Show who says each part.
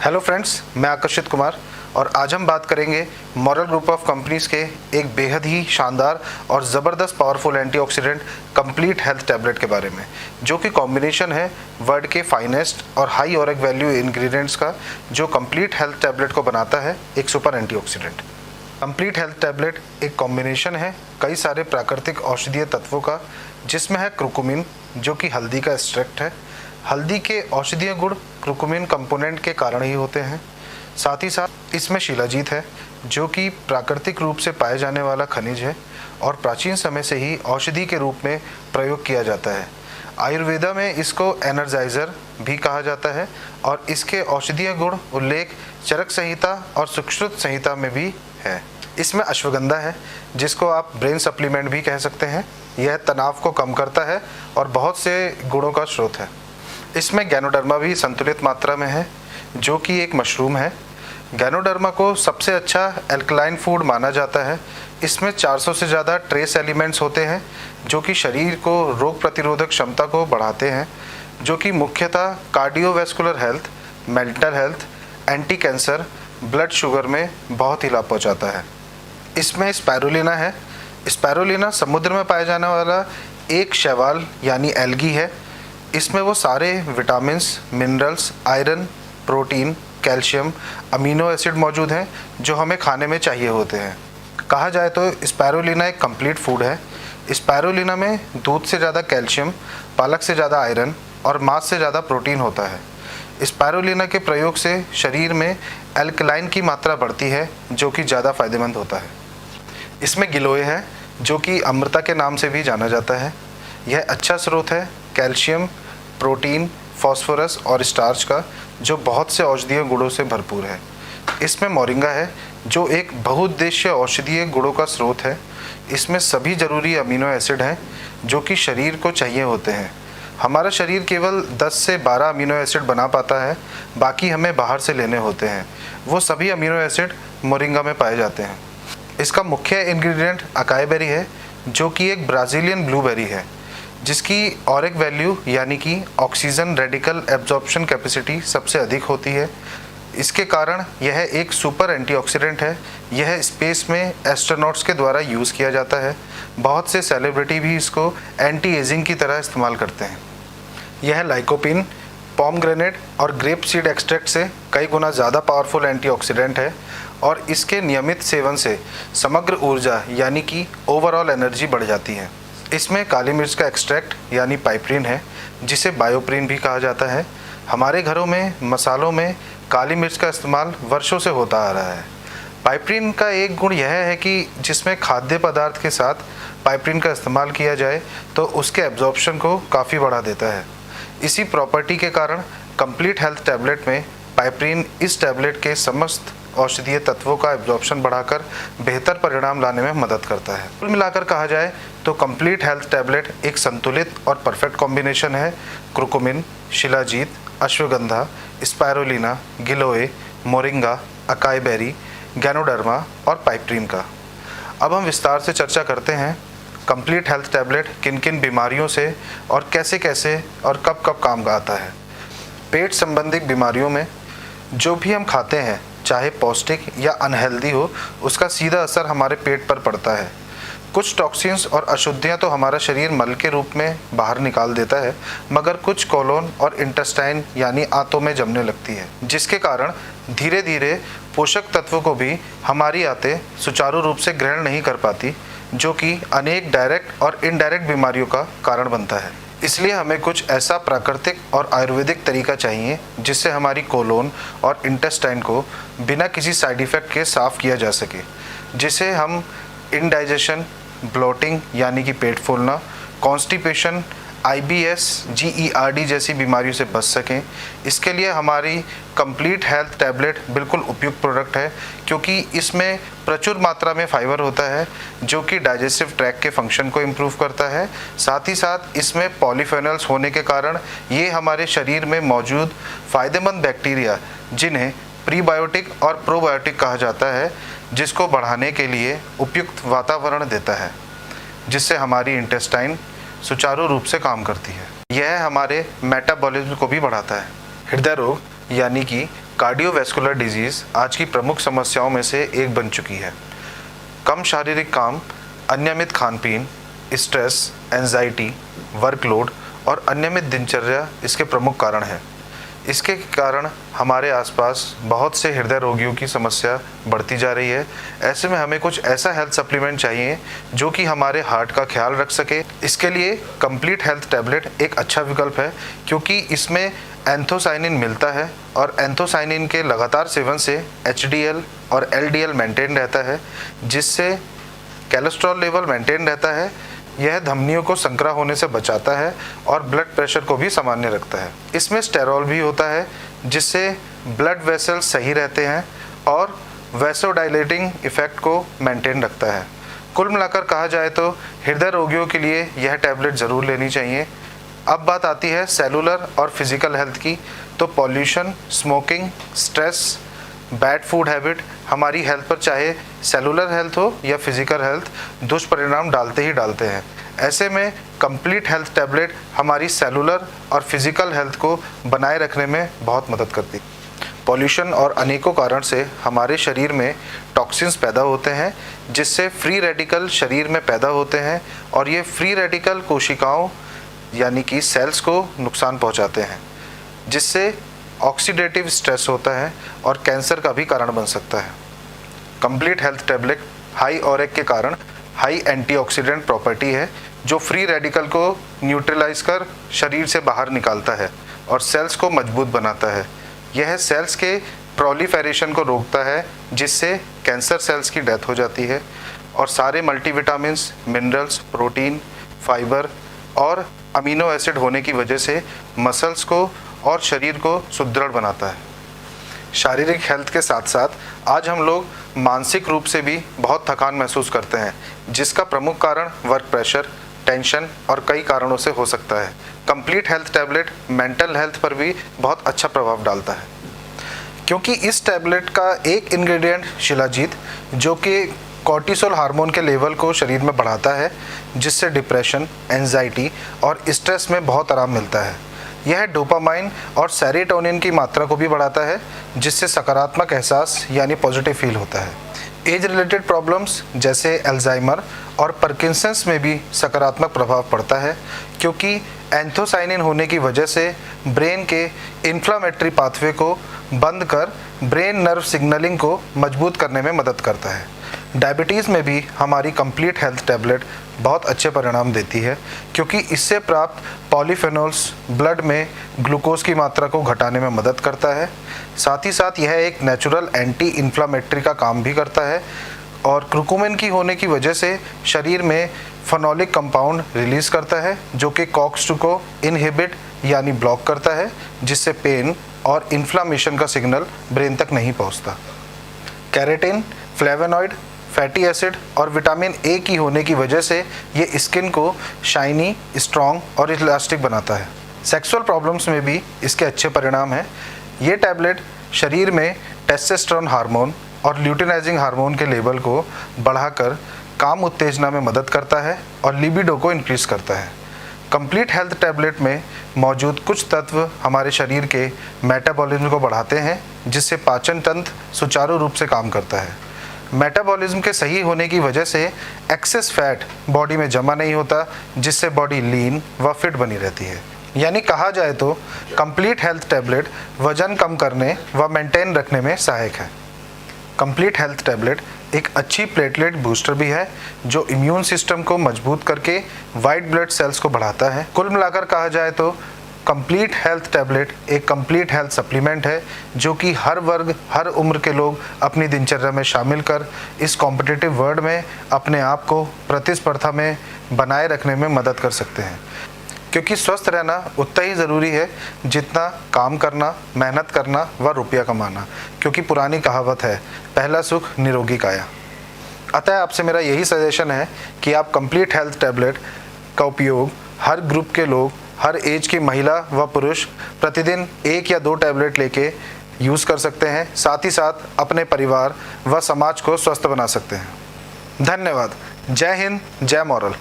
Speaker 1: Hello friends, मैं आकर्षित कुमार और आज हम बात करेंगे मॉरल ग्रुप ऑफ कंपनीज के एक बेहद ही शानदार और ज़बरदस्त powerful antioxidant complete health tablet के बारे में, जो कि कॉम्बिनेशन है वर्ल्ड के फाइनेस्ट और हाई ऑरिक वैल्यू इंग्रेडिएंट्स का, जो कंप्लीट हेल्थ टैबलेट को बनाता है एक super antioxidant. Complete health tablet एक कॉम्बिनेशन है कई सारे प्राकृतिक औषधीय तत्वों का, जिसमें है क्रुकुमिन, जो कि हल्दी का एक्सट्रैक्ट है। हल्दी के औषधीय गुण क्रुकुमिन कंपोनेंट के कारण ही होते हैं। साथ ही साथ इसमें शिलाजीत है, जो कि प्राकृतिक रूप से पाए जाने वाला खनिज है और प्राचीन समय से ही औषधि के रूप में प्रयोग किया जाता है। आयुर्वेदा में इसको एनर्जाइजर भी कहा जाता है और इसके औषधीय गुण उल्लेख चरक संहिता और सुश्रुत संहिता में भी है। इसमें अश्वगंधा है, जिसको आप ब्रेन सप्लीमेंट भी कह सकते हैं। यह तनाव को कम करता है और बहुत से गुणों का स्रोत है। इसमें गैनोडर्मा भी संतुलित मात्रा में है, जो कि एक मशरूम है। गैनोडर्मा को सबसे अच्छा एल्कलाइन फूड माना जाता है। इसमें 400 से ज़्यादा ट्रेस एलिमेंट्स होते हैं, जो कि शरीर को रोग प्रतिरोधक क्षमता को बढ़ाते हैं, जो कि मुख्यतः cardiovascular health, mental health, anti cancer, blood sugar में बहुत ही लाभ पहुँचाता है। इसमें स्पाइरुलिना है। स्पाइरुलिना समुद्र में पाया जाने वाला एक शैवाल यानी एल्गी है। इसमें वो सारे vitamins, minerals, iron, protein, calcium, amino acid मौजूद हैं, जो हमें खाने में चाहिए होते हैं। कहा जाए तो स्पाइरुलिना एक कंप्लीट फूड है। स्पाइरुलिना में दूध से ज़्यादा कैल्शियम, पालक से ज़्यादा आयरन और मांस से ज़्यादा प्रोटीन होता है। स्पाइरुलिना के प्रयोग से शरीर में एल्कलाइन की मात्रा बढ़ती है, जो कि ज़्यादा फायदेमंद होता है। इसमें गिलोय है, जो कि अमृता के नाम से भी जाना जाता है। यह अच्छा स्रोत है कैल्शियम, प्रोटीन, फास्फोरस और स्टार्च का, जो बहुत से औषधीय गुणों से भरपूर है। इसमें मोरिंगा है, जो एक बहुउद्देशीय औषधीय गुणों का स्रोत है। इसमें सभी ज़रूरी अमीनो एसिड हैं, जो कि शरीर को चाहिए होते हैं। हमारा शरीर केवल 10 से 12 अमीनो एसिड बना पाता है, बाकी हमें बाहर से लेने होते हैं। वो सभी अमीनो एसिड मोरिंगा में पाए जाते हैं। इसका मुख्य इंग्रेडिएंट अकाई बेरी है, जो कि एक ब्राज़ीलियन ब्लूबेरी है, जिसकी ऑरिक वैल्यू यानी कि ऑक्सीजन रेडिकल एब्जॉर्प्शन कैपेसिटी सबसे अधिक होती है। इसके कारण यह एक सुपर एंटीऑक्सीडेंट है। यह स्पेस में एस्ट्रोनॉट्स के द्वारा यूज़ किया जाता है। बहुत से सेलिब्रिटी भी इसको एंटी एजिंग की तरह इस्तेमाल करते हैं। यह लाइकोपिन, पोमग्रेनेट और ग्रेप सीड एक्सट्रैक्ट से कई गुना ज़्यादा पावरफुल एंटीऑक्सीडेंट है और इसके नियमित सेवन से समग्र ऊर्जा यानी कि ओवरऑल एनर्जी बढ़ जाती है। इसमें काली मिर्च का एक्सट्रैक्ट यानी पाइपरीन है, जिसे बायोप्रीन भी कहा जाता है। हमारे घरों में मसालों में काली मिर्च का इस्तेमाल वर्षों से होता आ रहा है। पाइपरीन का एक गुण यह है कि जिसमें खाद्य पदार्थ के साथ पाइपरीन का इस्तेमाल किया जाए तो उसके एब्जॉर्प्शन को काफ़ी बढ़ा देता है। इसी प्रॉपर्टी के कारण कंप्लीट हेल्थ टैबलेट में पाइपरीन इस टैबलेट के समस्त औषधीय तत्वों का एब्जॉर्प्शन बढ़ाकर बेहतर परिणाम लाने में मदद करता है। कुल मिलाकर कहा जाए तो कंप्लीट हेल्थ टैबलेट एक संतुलित और परफेक्ट कॉम्बिनेशन है क्रुकुमिन, शिलाजीत, अश्वगंधा, स्पाइरुलिना, गिलोय, मोरिंगा, अकाई बेरी, गैनोडर्मा और पाइपरीन का। अब हम विस्तार से चर्चा करते हैं कंप्लीट हेल्थ टैबलेट किन किन बीमारियों से और कैसे कैसे और कब कब काम आता है। पेट संबंधी बीमारियों में जो भी हम खाते हैं, चाहे पौष्टिक या अनहेल्दी हो, उसका सीधा असर हमारे पेट पर पड़ता है। कुछ टॉक्सिन्स और अशुद्धियाँ तो हमारा शरीर मल के रूप में बाहर निकाल देता है, मगर कुछ कोलोन और इंटेस्टाइन यानी आंतों में जमने लगती है, जिसके कारण धीरे धीरे पोषक तत्वों को भी हमारी आंतें सुचारू रूप से ग्रहण नहीं कर पाती, जो कि अनेक डायरेक्ट और इनडायरेक्ट बीमारियों का कारण बनता है। इसलिए हमें कुछ ऐसा प्राकृतिक और आयुर्वेदिक तरीका चाहिए जिससे हमारी कोलोन और इंटेस्टाइन को बिना किसी साइड इफ़ेक्ट के साफ़ किया जा सके, जिसे हम इंडाइजेशन, ब्लोटिंग यानी कि पेट फूलना, कॉन्स्टिपेशन, IBS, GERD जैसी बीमारियों से बच सकें। इसके लिए हमारी कंप्लीट हेल्थ टैबलेट बिल्कुल उपयुक्त प्रोडक्ट है, क्योंकि इसमें प्रचुर मात्रा में फाइबर होता है, जो कि डाइजेस्टिव ट्रैक्ट के फंक्शन को इम्प्रूव करता है। साथ ही साथ इसमें पॉलीफेनल्स होने के कारण ये हमारे शरीर में मौजूद फ़ायदेमंद बैक्टीरिया, जिन्हें प्रीबायोटिक और प्रोबायोटिक कहा जाता है, जिसको बढ़ाने के लिए उपयुक्त वातावरण देता है, जिससे हमारी इंटेस्टाइन सुचारू रूप से काम करती है। यह हमारे मेटाबॉलिज्म को भी बढ़ाता है। हृदय रोग यानी कि कार्डियोवैस्कुलर डिजीज़ आज की प्रमुख समस्याओं में से एक बन चुकी है। कम शारीरिक काम, अनियमित खान-पीन, स्ट्रेस, एंजाइटी, वर्कलोड और अनियमित दिनचर्या इसके प्रमुख कारण हैं। इसके कारण हमारे आसपास बहुत से हृदय रोगियों की समस्या बढ़ती जा रही है। ऐसे में हमें कुछ ऐसा हेल्थ सप्लीमेंट चाहिए जो कि हमारे हार्ट का ख्याल रख सके। इसके लिए कंप्लीट हेल्थ टैबलेट एक अच्छा विकल्प है, क्योंकि इसमें एंथोसाइनिन मिलता है और एंथोसाइनिन के लगातार सेवन से HDL और LDL मेंटेन रहता है, जिससे कोलेस्ट्रॉल लेवल मेंटेन रहता है। यह धमनियों को संकरा होने से बचाता है और ब्लड प्रेशर को भी सामान्य रखता है। इसमें स्टेरॉल भी होता है, जिससे ब्लड वेसल्स सही रहते हैं और वैसोडाइलेटिंग इफेक्ट को मेंटेन रखता है। कुल मिलाकर कहा जाए तो हृदय रोगियों के लिए यह टैबलेट ज़रूर लेनी चाहिए। अब बात आती है सेलुलर और फिजिकल हेल्थ की, तो pollution, smoking, stress, bad food habit हमारी हेल्थ पर, चाहे सेलुलर हेल्थ हो या फिजिकल हेल्थ, दुष्परिणाम डालते ही डालते हैं। ऐसे में कंप्लीट हेल्थ टैबलेट हमारी सेलुलर और फिजिकल हेल्थ को बनाए रखने में बहुत मदद करती है। पॉल्यूशन और अनेकों कारण से हमारे शरीर में टॉक्सिन्स पैदा होते हैं, जिससे फ्री रेडिकल शरीर में पैदा होते हैं और ये फ्री रेडिकल कोशिकाओं यानी कि सेल्स को नुकसान पहुंचाते हैं, जिससे ऑक्सीडेटिव स्ट्रेस होता है और कैंसर का भी कारण बन सकता है। Complete health tablet high ORAC के कारण हाई एंटीऑक्सीडेंट प्रॉपर्टी है, जो फ्री रेडिकल को न्यूट्रलाइज कर शरीर से बाहर निकालता है और सेल्स को मजबूत बनाता है। यह सेल्स के प्रोलिफेरेशन को रोकता है, जिससे कैंसर सेल्स की डेथ हो जाती है। और सारे मल्टीविटामिन्स, मिनरल्स, प्रोटीन, फाइबर और अमीनो एसिड होने की वजह से मसल्स को और शरीर को सुदृढ़ बनाता है। शारीरिक हेल्थ के साथ साथ आज हम लोग मानसिक रूप से भी बहुत थकान महसूस करते हैं, जिसका प्रमुख कारण वर्क प्रेशर, टेंशन और कई कारणों से हो सकता है। Complete health tablet mental health पर भी बहुत अच्छा प्रभाव डालता है, क्योंकि इस टैबलेट का एक इंग्रेडिएंट शिलाजीत, जो कि कॉर्टिसोल हार्मोन के लेवल को शरीर में बढ़ाता है, जिससे डिप्रेशन, एंजाइटी और स्ट्रेस में बहुत आराम मिलता है। यह डोपामाइन और सेरोटोनिन की मात्रा को भी बढ़ाता है, जिससे सकारात्मक एहसास यानी पॉजिटिव फील होता है। एज रिलेटेड प्रॉब्लम्स जैसे अल्जाइमर और पार्किंसंस में भी सकारात्मक प्रभाव पड़ता है, क्योंकि एंथोसाइनिन होने की वजह से ब्रेन के इन्फ्लामेटरी पाथवे को बंद कर ब्रेन नर्व सिग्नलिंग को मजबूत करने में मदद करता है। डायबिटीज़ में भी हमारी कंप्लीट हेल्थ टैबलेट बहुत अच्छे परिणाम देती है, क्योंकि इससे प्राप्त पॉलीफेनोल्स ब्लड में ग्लूकोज की मात्रा को घटाने में मदद करता है। साथ ही साथ यह एक नेचुरल एंटी इन्फ्लामेटरी का काम भी करता है और क्रुकुमिन की होने की वजह से शरीर में फेनोलिक कंपाउंड रिलीज़ करता है, जो कि COX-2 को इनहिबिट यानी ब्लॉक करता है, जिससे पेन और इन्फ्लामेशन का सिग्नल ब्रेन तक नहीं पहुंचता। कैरेटिन, फ्लेवोनॉइड, फैटी एसिड और विटामिन ए की होने की वजह से ये स्किन को शाइनी, स्ट्रॉन्ग और इलास्टिक बनाता है। सेक्सुअल प्रॉब्लम्स में भी इसके अच्छे परिणाम हैं। ये टैबलेट शरीर में टेस्टोस्टेरोन हार्मोन और ल्यूटिनाइजिंग हार्मोन के लेवल को बढ़ाकर काम उत्तेजना में मदद करता है और लिबिडो को इंक्रीज करता है। कंप्लीट हेल्थ टैबलेट में मौजूद कुछ तत्व हमारे शरीर के मेटाबॉलिज्म को बढ़ाते हैं, जिससे पाचन तंत्र सुचारू रूप से काम करता है। मेटाबॉलिज्म के सही होने की वजह से एक्सेस फैट बॉडी में जमा नहीं होता, जिससे बॉडी लीन व फिट बनी रहती है। यानी कहा जाए तो कंप्लीट हेल्थ टैबलेट वजन कम करने व मेंटेन रखने में सहायक है। कंप्लीट हेल्थ टैबलेट एक अच्छी प्लेटलेट बूस्टर भी है, जो इम्यून सिस्टम को मजबूत करके वाइट ब्लड सेल्स को बढ़ाता है। कुल मिलाकर कहा जाए तो कंप्लीट हेल्थ टैबलेट एक कंप्लीट हेल्थ सप्लीमेंट है, जो कि हर वर्ग, हर उम्र के लोग अपनी दिनचर्या में शामिल कर इस कॉम्पिटिटिव वर्ल्ड में अपने आप को प्रतिस्पर्धा में बनाए रखने में मदद कर सकते हैं। क्योंकि स्वस्थ रहना उतना ही ज़रूरी है जितना काम करना, मेहनत करना व रुपया कमाना, क्योंकि पुरानी कहावत है, पहला सुख निरोगी काया। अतः आपसे मेरा यही सजेशन है कि आप कंप्लीट हेल्थ टैबलेट का उपयोग हर ग्रुप के लोग, हर एज की महिला व पुरुष प्रतिदिन 1 या 2 टैबलेट लेके यूज़ कर सकते हैं। साथ ही साथ अपने परिवार व समाज को स्वस्थ बना सकते हैं। धन्यवाद। जय हिंद, जय मॉरल।